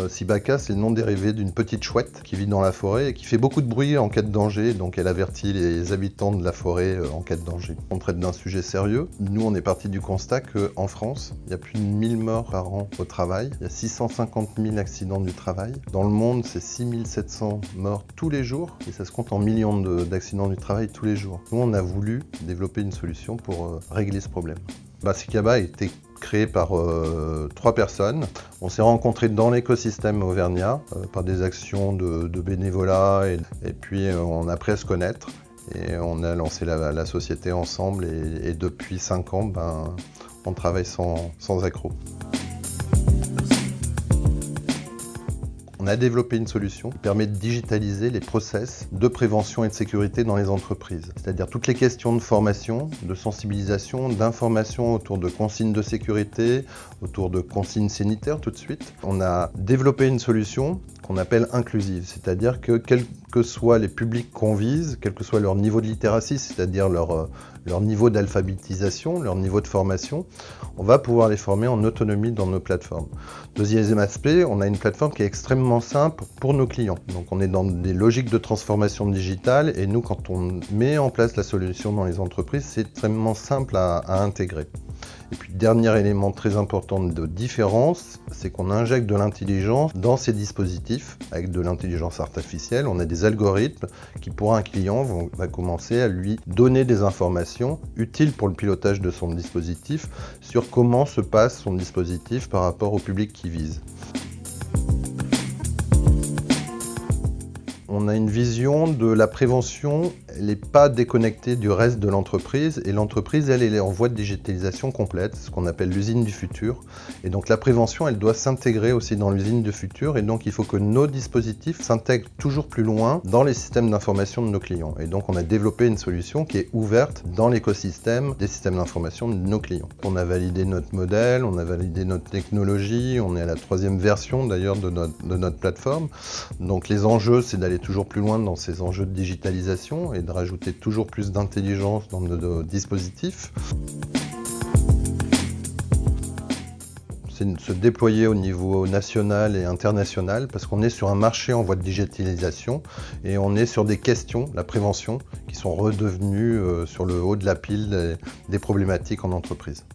Sibaka, c'est le nom dérivé d'une petite chouette qui vit dans la forêt et qui fait beaucoup de bruit en cas de danger, donc elle avertit les habitants de la forêt en cas de danger. On traite d'un sujet sérieux. Nous, on est parti du constat qu'en France, il y a plus de 1000 morts par an au travail, il y a 650 000 accidents du travail. Dans le monde, c'est 6700 morts tous les jours, et ça se compte en millions d'accidents du travail tous les jours. Nous, on a voulu développer une solution pour régler ce problème. Cicaba a été créé par 3 personnes. On s'est rencontrés dans l'écosystème auvergnat par des actions de bénévolat et puis on a appris à se connaître et on a lancé la société ensemble et depuis 5 ans, on travaille sans accroc. On a développé une solution qui permet de digitaliser les process de prévention et de sécurité dans les entreprises. C'est-à-dire toutes les questions de formation, de sensibilisation, d'information autour de consignes de sécurité, autour de consignes sanitaires tout de suite. On a développé une solution qu'on appelle inclusive, c'est-à-dire que quels que soient les publics qu'on vise, quel que soit leur niveau de littératie, c'est-à-dire leur niveau d'alphabétisation, leur niveau de formation, on va pouvoir les former en autonomie dans nos plateformes. Deuxième aspect, on a une plateforme qui est extrêmement simple pour nos clients. Donc on est dans des logiques de transformation digitale et nous, quand on met en place la solution dans les entreprises, c'est extrêmement simple à intégrer. Et puis, dernier élément très important de différence, c'est qu'on injecte de l'intelligence dans ces dispositifs avec de l'intelligence artificielle. On a des algorithmes qui, pour un client, vont commencer à lui donner des informations utiles pour le pilotage de son dispositif sur comment se passe son dispositif par rapport au public qu'il vise. On a une vision de la prévention, elle n'est pas déconnectée du reste de l'entreprise et l'entreprise, elle est en voie de digitalisation complète, ce qu'on appelle l'usine du futur. Et donc la prévention, elle doit s'intégrer aussi dans l'usine du futur et donc il faut que nos dispositifs s'intègrent toujours plus loin dans les systèmes d'information de nos clients. Et donc on a développé une solution qui est ouverte dans l'écosystème des systèmes d'information de nos clients. On a validé notre modèle, on a validé notre technologie, on est à la 3e version d'ailleurs de notre plateforme. Donc les enjeux, c'est d'aller toujours plus loin dans ces enjeux de digitalisation et de rajouter toujours plus d'intelligence dans nos dispositifs. C'est de se déployer au niveau national et international parce qu'on est sur un marché en voie de digitalisation et on est sur des questions, la prévention, qui sont redevenues sur le haut de la pile des problématiques en entreprise.